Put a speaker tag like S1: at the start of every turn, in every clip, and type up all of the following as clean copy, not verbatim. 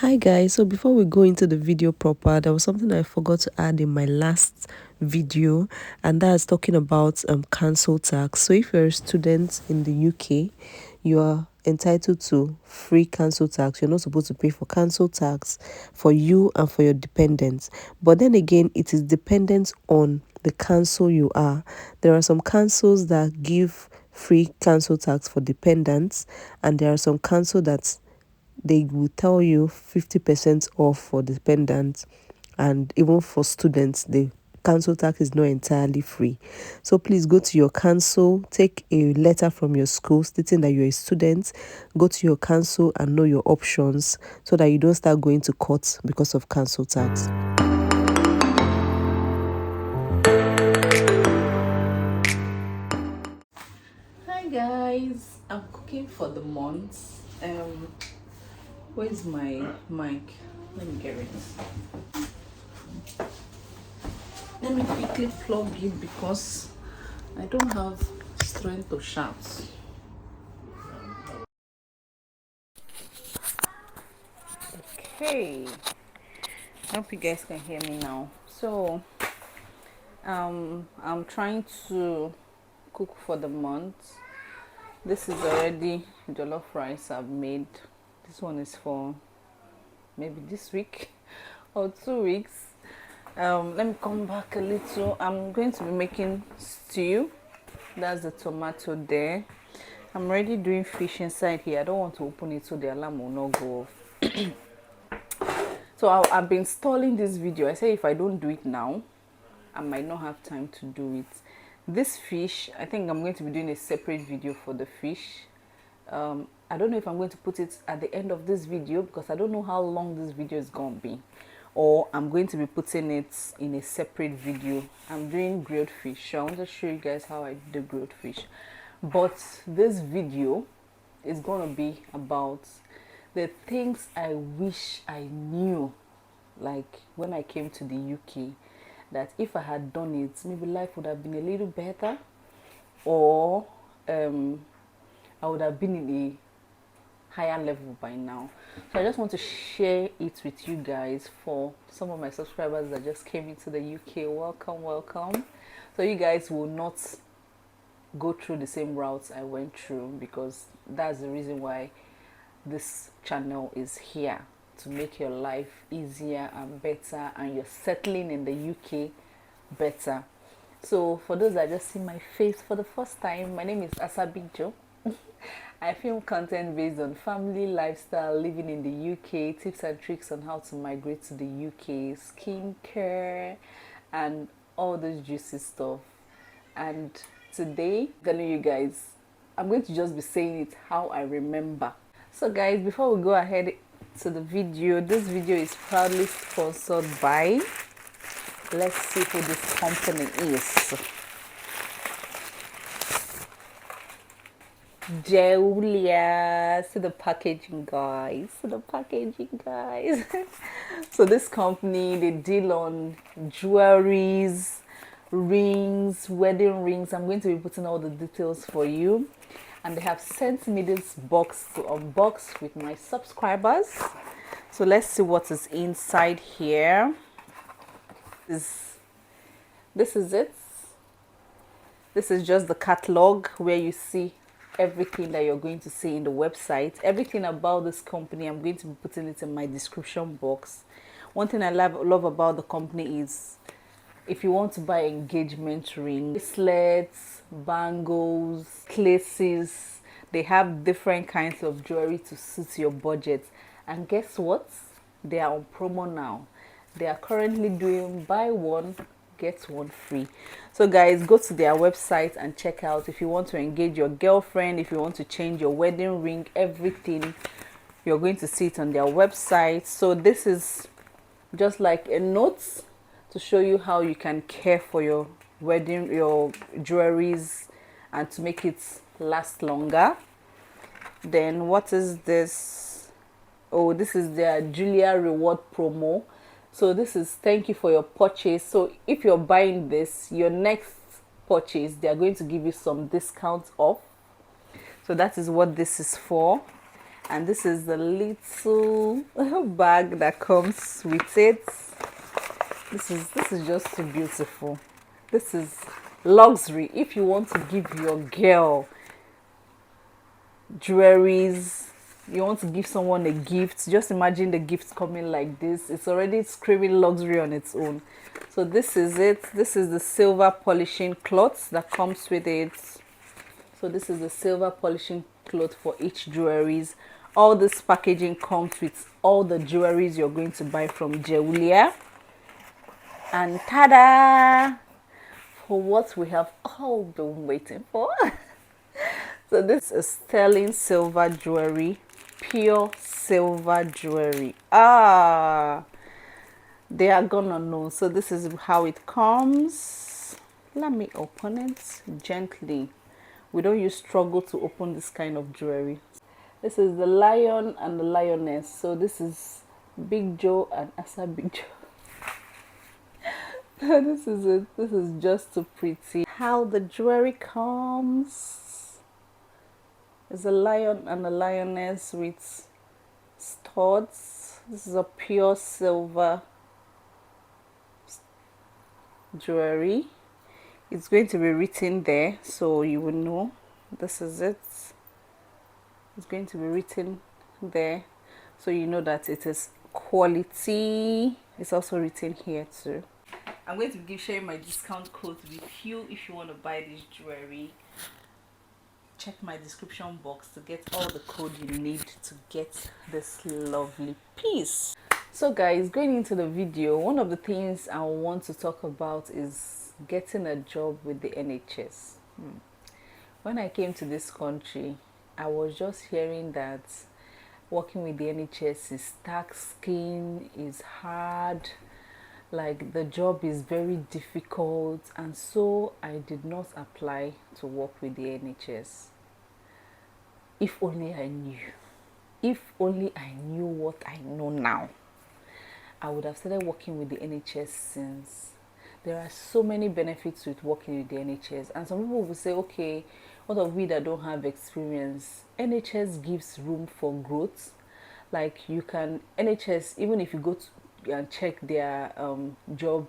S1: Hi guys, so before we go into the video proper, there was something I forgot to add in my last video, and that's talking about council tax. So if you're a student in the UK, you are entitled to free council tax. You're not supposed to pay for council tax for you and for your dependents. But then again, it is dependent on the council you are. There are some councils that give free council tax for dependents, and there are some council that they will tell you 50% off for dependents, and even for students the council tax is not entirely free. So please go to your council, take a letter from your school stating that you're a student, go to your council and know your options so that you don't start going to court because of council tax.
S2: Hi guys, I'm cooking for the month. Where's my mic? Let me get it. Let me quickly plug it because I don't have strength to shout. Okay, I hope you guys can hear me now. So I'm trying to cook for the month. This is already jollof rice I've made. This one is for maybe this week or 2 weeks. Let me come back a little. I'm going to be making stew. That's the tomato there. I'm already doing fish inside here. I don't want to open it so the alarm will not go off. So I've been stalling this video. I say if I don't do it now, I might not have time to do it. This fish, I think I'm going to be doing a separate video for the fish. I don't know if I'm going to put it at the end of this video because I don't know how long this video is going to be, or I'm going to be putting it in a separate video. I'm doing grilled fish, so I want to show you guys how I do grilled fish. But this video is going to be about the things I wish I knew, like when I came to the UK, that if I had done it, maybe life would have been a little better, or I would have been in a higher level by now. So I just want to share it with you guys. For some of my subscribers that just came into the UK, welcome. So you guys will not go through the same routes I went through, because that's the reason why this channel is here, to make your life easier and better, and you're settling in the UK better. So for those that just see my face for the first time, my name is Asabijo. I film content based on family, lifestyle, living in the UK, tips and tricks on how to migrate to the UK, skincare, and all those juicy stuff. And today, I'm telling you guys, I'm going to just be saying it how I remember. So guys, before we go ahead to the video, this video is proudly sponsored by, let's see who this company is. Jewellery. See the packaging, guys. So this company, they deal on jewelries, rings, wedding rings. I'm going to be putting all the details for you, and they have sent me this box to unbox with my subscribers. So let's see what is inside here. This is it. This is just the catalog where you see everything that you're going to see in the website. Everything about this company, I'm going to be putting it in my description box. One thing I love about the company is, if you want to buy engagement rings, bracelets, bangles, laces, they have different kinds of jewelry to suit your budget. And guess what? They are on promo now. They are currently doing buy one get one free. So guys, go to their website and check out. If you want to engage your girlfriend, if you want to change your wedding ring, everything, you're going to see it on their website. So this is just like a note to show you how you can care for your wedding, your jewelries, and to make it last longer. Then what is this? Oh, this is their Julia reward promo. So this is thank you for your purchase. So if you're buying this, your next purchase, they are going to give you some discounts off. So that is what this is for. And this is the little bag that comes with it. This is just too beautiful. This is luxury. If you want to give your girl jewelries, you want to give someone a gift, just imagine the gift coming like this. It's already screaming luxury on its own. So this is it. This is the silver polishing cloth that comes with it. So this is the silver polishing cloth for each jewelries. All this packaging comes with all the jewelries you're going to buy from jewellery. And ta-da! For what we have all been waiting for. So this is sterling silver jewelry, pure silver jewelry. They are gonna know. So this is how it comes. Let me open it gently. We don't use struggle to open this kind of jewelry. This is the lion and the lioness. So this is Big Joe and Asa Big Joe. This is it. This is just too pretty. How the jewelry comes. It's a lion and a lioness with studs. This is a pure silver jewelry. It's going to be written there, so you will know. This is it. It's going to be written there, so you know that it is quality. It's also written here too. I'm going to be sharing my discount code with you if you want to buy this jewelry. Check my description box to get all the code you need to get this lovely piece. So guys, going into the video, one of the things I want to talk about is getting a job with the NHS. When I came to this country, I was just hearing that working with the NHS is taxing, is hard, like the job is very difficult, and so I did not apply to work with the NHS. If only I knew. If only I knew what I know now, I would have started working with the NHS since. There are so many benefits with working with the NHS, and some people will say, okay, what of we that don't have experience? NHS gives room for growth. Like you can, NHS, even if you go to and check their job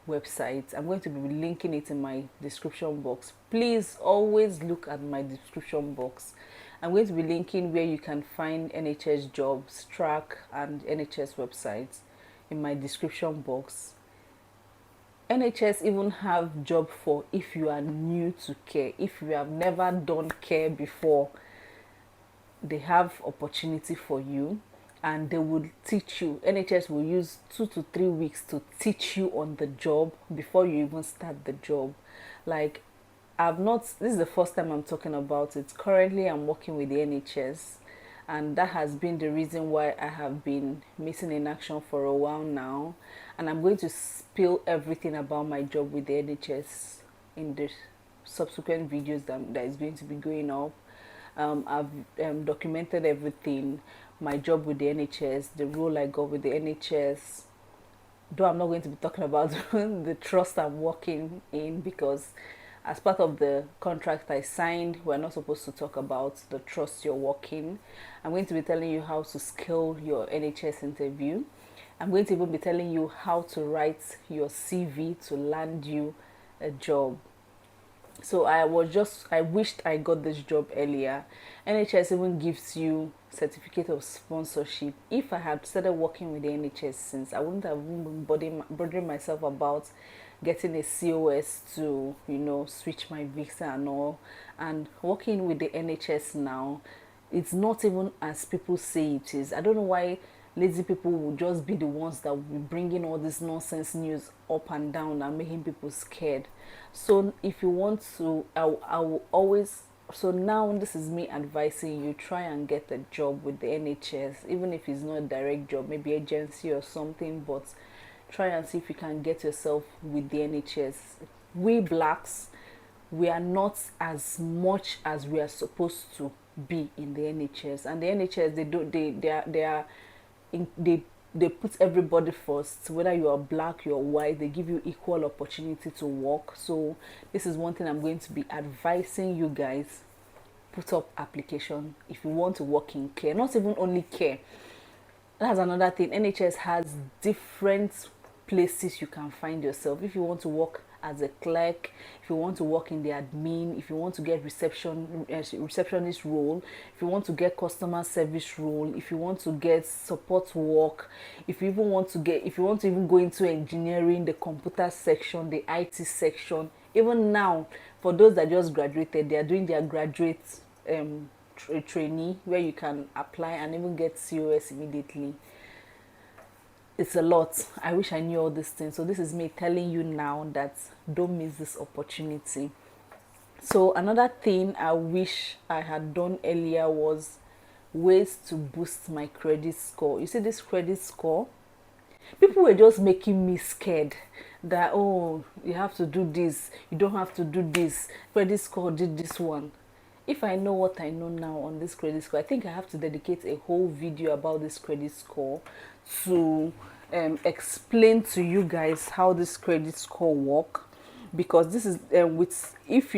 S2: website, I'm going to be linking it in my description box. Please always look at my description box. I'm going to be linking where you can find NHS jobs, track, and NHS websites in my description box. NHS even have job for if you are new to care, if you have never done care before, they have opportunity for you, and they will teach you. NHS will use 2 to 3 weeks to teach you on the job before you even start the job. Like this is the first time I'm talking about it. Currently I'm working with the NHS, and that has been the reason why I have been missing in action for a while now, and I'm going to spill everything about my job with the NHS in the subsequent videos that is going to be going up. I've documented everything, my job with the NHS, the role I got with the NHS, though I'm not going to be talking about the trust I'm working in, because as part of the contract I signed, we're not supposed to talk about the trust you're working. I'm going to be telling you how to scale your NHS interview. I'm going to even be telling you how to write your CV to land you a job. So I wished I got this job earlier. NHS even gives you certificate of sponsorship. If I had started working with the NHS since, I wouldn't have been bothering myself about getting a COS to, switch my visa and all. And working with the NHS now, it's not even as people say it is. I don't know why lazy people will just be the ones that will be bringing all this nonsense news up and down and making people scared. So if you want to, I will always, so now this is me advising you, try and get a job with the NHS, even if it's not a direct job, maybe agency or something, but try and see if you can get yourself with the NHS. We blacks, we are not as much as we are supposed to be in the NHS, and the NHS, they put everybody first, whether you are black, you're white, they give you equal opportunity to work. So this is one thing I'm going to be advising you guys. put up application if you want to work in care, not even only care. That's another thing. NHS has different places you can find yourself. If you want to work as a clerk, if you want to work in the admin, if you want to get receptionist role, if you want to get customer service role, if you want to get support work, if you want to even go into engineering, the computer section, the IT section. Even now, for those that just graduated, they are doing their graduate trainee, where you can apply and even get COS immediately. It's a lot. I wish I knew all these things. So this is me telling you now that don't miss this opportunity. So another thing I wish I had done earlier was ways to boost my credit score. You see this credit score? People were just making me scared that, oh, you have to do this, you don't have to do this, credit score did this one. If I know what I know now on this credit score, I think I have to dedicate a whole video about this credit score to explain to you guys how this credit score work. Because this is with if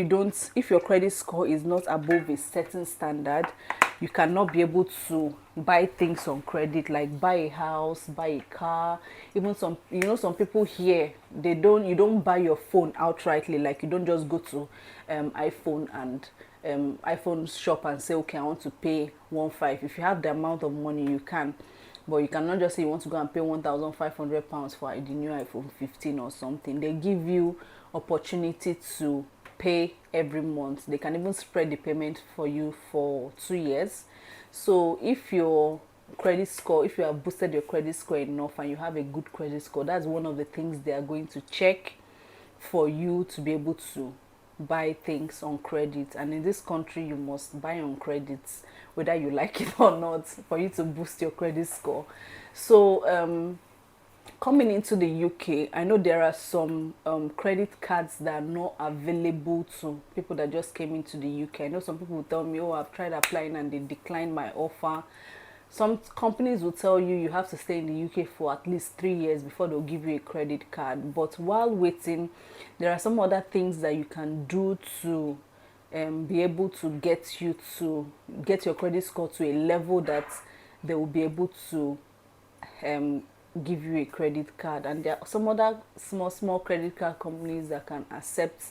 S2: your credit score is not above a certain standard, you cannot be able to buy things on credit, like buy a house, buy a car. Even some, some people here, you don't buy your phone outrightly. Like, you don't just go to iPhone and iPhone shop and say, okay, I want to pay 1.5. If you have the amount of money, you can. But you cannot just say you want to go and pay £1,500 for the new iPhone 15 or something. They give you opportunity to pay every month. They can even spread the payment for you for 2 years. So if your credit score, if you have boosted your credit score enough and you have a good credit score, that's one of the things they are going to check for you to be able to buy things on credit. And in this country, you must buy on credit whether you like it or not, for you to boost your credit score. So coming into the UK, I know there are some credit cards that are not available to people that just came into the UK. I know some people will tell me, oh, I've tried applying and they declined my offer. Some companies will tell you you have to stay in the UK for at least 3 years before they'll give you a credit card. But while waiting, there are some other things that you can do to be able to get your credit score to a level that they will be able to give you a credit card. And there are some other small credit card companies that can accept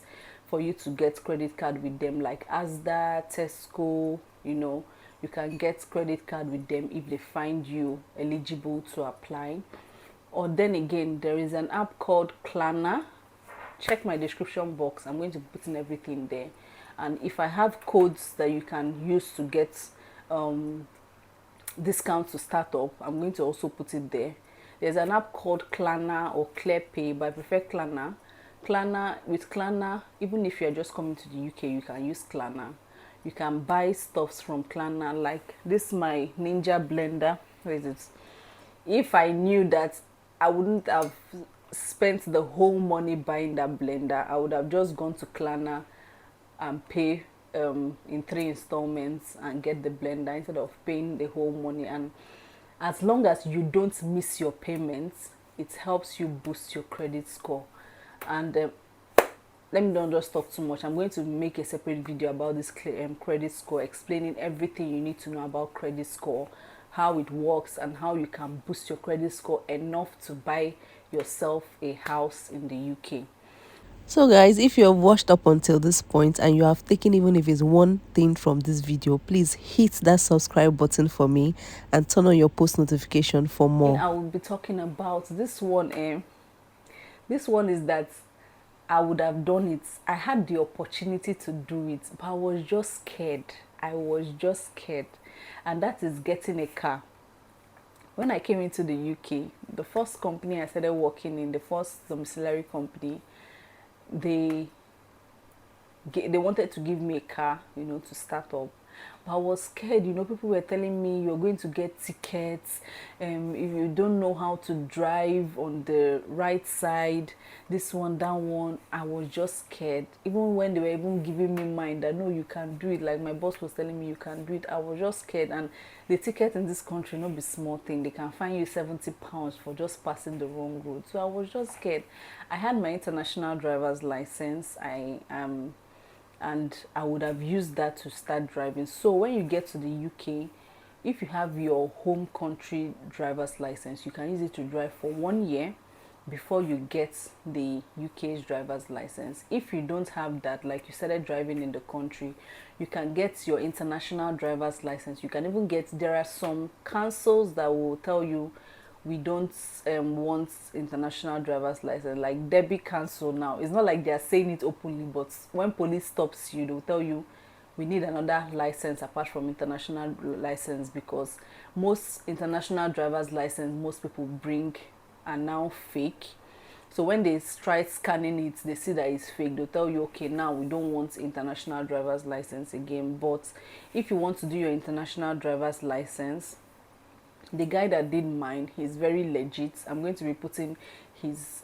S2: for you to get credit card with them, like Asda, Tesco. You can get credit card with them if they find you eligible to apply. Or then again, there is an app called Klarna. Check my description box. I'm going to put in everything there. And if I have codes that you can use to get discount to start up, I'm going to also put it there. There's an app called Klarna or ClearPay, but I prefer Klarna. With Klarna, even if you're just coming to the UK, you can use Klarna. You can buy stuffs from Klarna, like this my Ninja blender. Where is it? If I knew that I wouldn't have spent the whole money buying that blender, I would have just gone to Klarna and pay in 3 installments and get the blender instead of paying the whole money. And as long as you don't miss your payments, it helps you boost your credit score. And let me not just talk too much. I'm going to make a separate video about this credit score, explaining everything you need to know about credit score, how it works, and how you can boost your credit score enough to buy yourself a house in the UK.
S1: So guys, if you have watched up until this point and you have taken even if it's one thing from this video, please hit that subscribe button for me and turn on your post notification for more.
S2: I will be talking about this one. This one is that I would have done it. I had the opportunity to do it, but I was just scared. I was just scared. And that is getting a car. When I came into the UK, the first company I started working in, the first domiciliary company, they wanted to give me a car, to start up. But I was scared, people were telling me you're going to get tickets, if you don't know how to drive on the right side, this one, that one. I was just scared. Even when they were even giving me mind that no, you can do it, like my boss was telling me you can do it, I was just scared. And the ticket in this country not be small thing. They can fine you £70 for just passing the wrong road. So I was just scared. I had my international driver's license. and I would have used that to start driving. So when you get to the UK, if you have your home country driver's license, you can use it to drive for 1 year before you get the UK's driver's license. If you don't have that, like you started driving in the country, you can get your international driver's license. You can even get, there are some councils that will tell you we don't want international driver's license, like Derby Council now. It's not like they are saying it openly, but when police stops you, they'll tell you we need another license apart from international license, because most international driver's license most people bring are now fake. So when they try scanning it, they see that it's fake. They'll tell you, okay, now we don't want international driver's license again. But if you want to do your international driver's license, the guy that did mine, he's very legit. I'm going to be putting his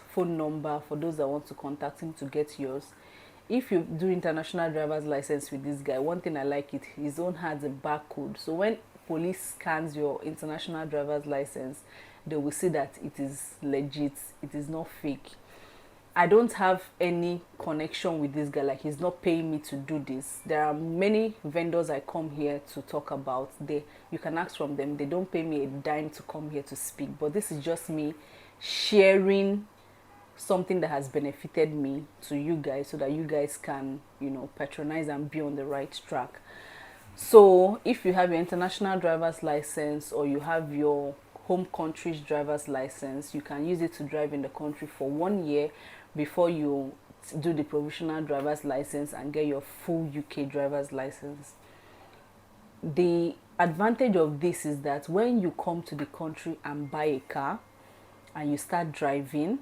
S2: phone number for those that want to contact him to get yours. If you do international driver's license with this guy, one thing I like it, his own has a barcode. So when police scans your international driver's license, they will see that it is legit, it is not fake. I don't have any connection with this guy, like he's not paying me to do this. There are many vendors I come here to talk about. You can ask from them, they don't pay me a dime to come here to speak, but this is just me sharing something that has benefited me to you guys, so that you guys can, patronize and be on the right track. So if you have your international driver's license, or you have your home country's driver's license, you can use it to drive in the country for 1 year before you do the provisional driver's license and get your full UK driver's license. The advantage of this is that when you come to the country and buy a car and you start driving,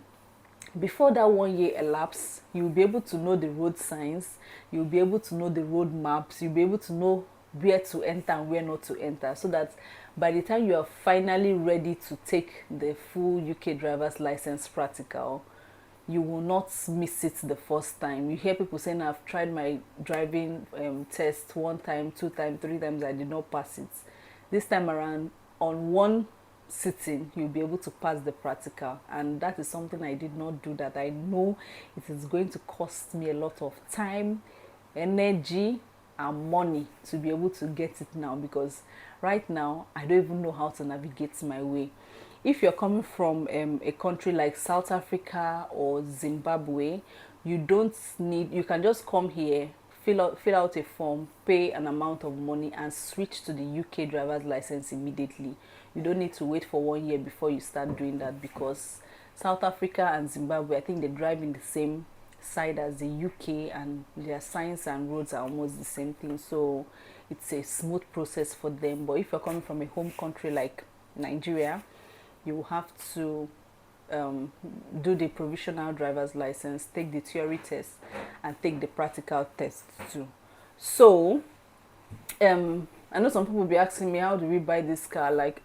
S2: before that 1 year elapse, you'll be able to know the road signs, you'll be able to know the road maps, you'll be able to know where to enter and where not to enter, so that by the time you are finally ready to take the full UK driver's license practical, you will not miss it the first time. You hear people saying, I've tried my driving test 1 time, 2 times, 3 times, I did not pass it. This time around, on one sitting, you'll be able to pass the practical, and that is something I did not do, that I know it is going to cost me a lot of time, energy and money to be able to get it now, because right now I don't even know how to navigate my way. If you're coming from a country like South Africa or Zimbabwe, you can just come here, fill out a form, pay an amount of money and switch to the UK driver's license immediately. You don't need to wait for 1 year before you start doing that, because South Africa and Zimbabwe, I think they drive in the same side as the UK, and their signs and roads are almost the same thing, so it's a smooth process for them. But if you're coming from a home country like Nigeria, you will have to do the provisional driver's license, take the theory test and take the practical test too. So I know some people will be asking me, how do we buy this car? Like,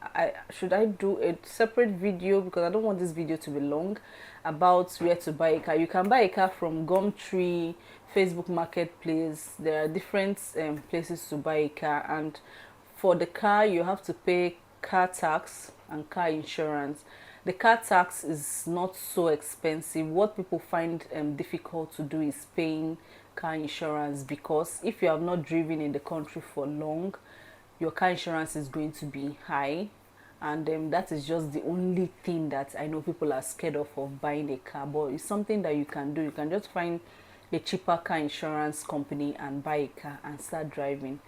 S2: should I do a separate video, because I don't want this video to be long, about where to buy a car. You can buy a car from Gumtree, Facebook Marketplace. There are different places to buy a car, and for the car you have to pay car tax and car insurance. The car tax is not so expensive. What people find difficult to do is paying car insurance, because if you have not driven in the country for long, your car insurance is going to be high, and that is just the only thing that I know people are scared of buying a car. But it's something that you can do. You can just find a cheaper car insurance company and buy a car and start driving.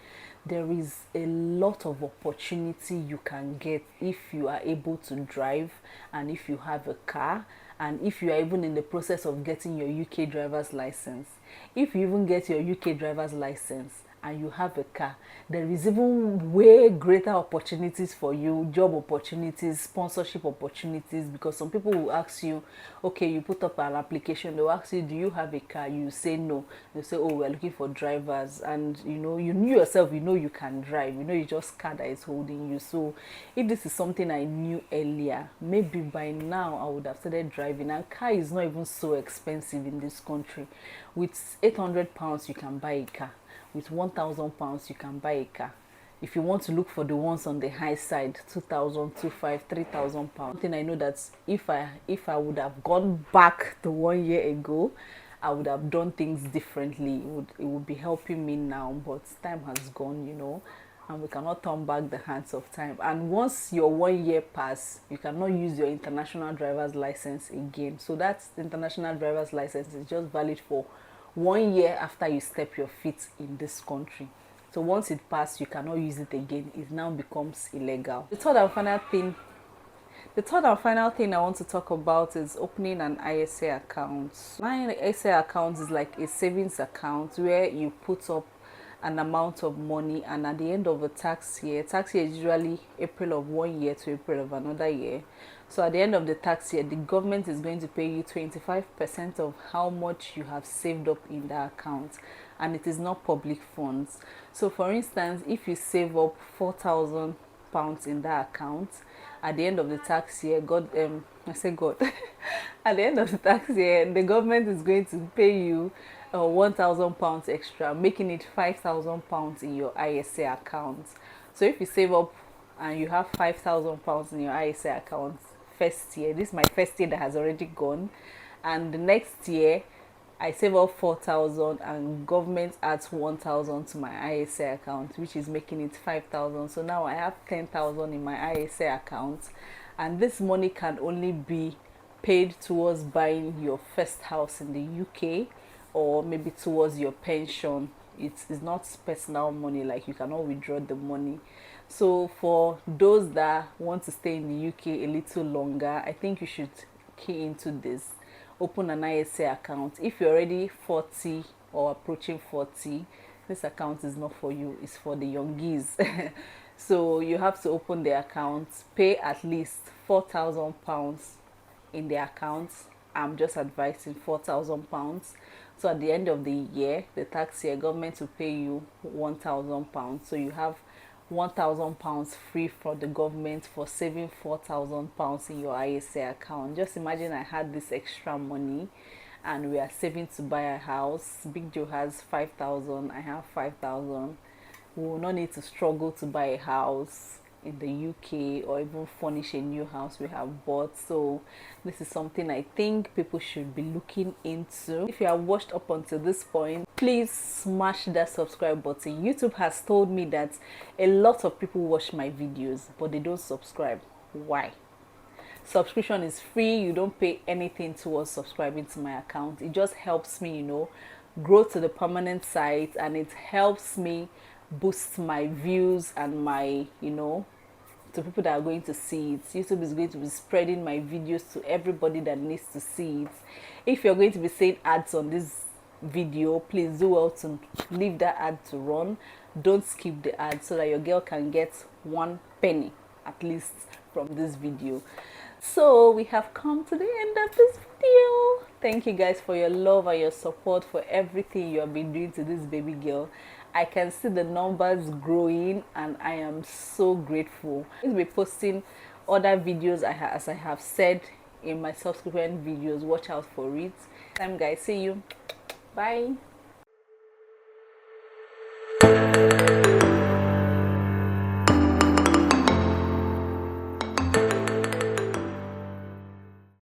S2: There is a lot of opportunity you can get if you are able to drive, and if you have a car, and if you are even in the process of getting your UK driver's license. If you even get your UK driver's license and you have a car, there is even way greater opportunities for you, job opportunities, sponsorship opportunities, because some people will ask you, okay, you put up an application, they'll ask you, do you have a car? You say no. They say, oh, we're looking for drivers, and you knew yourself, you can drive, it's just car that is holding you. So if this is something I knew earlier, maybe by now I would have started driving. And car is not even so expensive in this country. With £800 you can buy a car. With £1,000 you can buy a car. If you want to look for the ones on the high side, 2,000, 2,500, £3,000. Something I know that if I would have gone back to 1 year ago, I would have done things differently. It would be helping me now, but time has gone, and we cannot turn back the hands of time. And once your 1 year pass, you cannot use your international driver's license again. So that international driver's license is just valid for 1 year after you step your feet in this country. So once it passes, you cannot use it again. It now becomes illegal. The third and final thing I want to talk about is opening an ISA account. My ISA account is like a savings account where you put up an amount of money, and at the end of a tax year is usually April of 1 year to April of another year. So at the end of the tax year, the government is going to pay you 25% of how much you have saved up in the account, and it is not public funds. So for instance, if you save up £4,000 in that account, at the end of the tax year, I say God, at the end of the tax year, the government is going to pay you £1,000 extra, making it £5,000 in your ISA account. So if you save up and you have £5,000 in your ISA account first year, this is my first year that has already gone, and the next year I save up 4,000 and government adds 1,000 to my ISA account, which is making it 5,000. So now I have 10,000 in my ISA account, and this money can only be paid towards buying your first house in the UK, or maybe towards your pension. It's not personal money, like you cannot withdraw the money. So for those that want to stay in the UK a little longer, I think you should key into this. Open an ISA account. If you're already 40 or approaching 40, this account is not for you, it's for the youngies. So you have to open the account, pay at least £4,000 in the account. I'm just advising £4,000. So at the end of the year, the tax year, government will pay you £1,000. So you have £1,000 free from the government for saving £4,000 in your ISA account. Just imagine I had this extra money and we are saving to buy a house. Big Joe has 5,000, I have 5,000. We will not need to struggle to buy a house in the UK or even furnish a new house we have bought. So this is something I think people should be looking into. If you have watched up until this point, please smash that subscribe button. YouTube has told me that a lot of people watch my videos but they don't subscribe. Why? Subscription is free. You don't pay anything towards subscribing to my account. It just helps me, grow to the permanent site, and it helps me boost my views and my, to people that are going to see it. YouTube is going to be spreading my videos to everybody that needs to see it. If you're going to be seeing ads on this video, please do well to leave that ad to run. Don't skip the ad so that your girl can get 1 penny at least from this video. So we have come to the end of this video. Thank you guys for your love and your support, for everything you have been doing to this baby girl. I can see the numbers growing and I am so grateful. I'll be posting other videos as I have said in my subsequent videos. Watch out for it. Time guys, see you. Bye.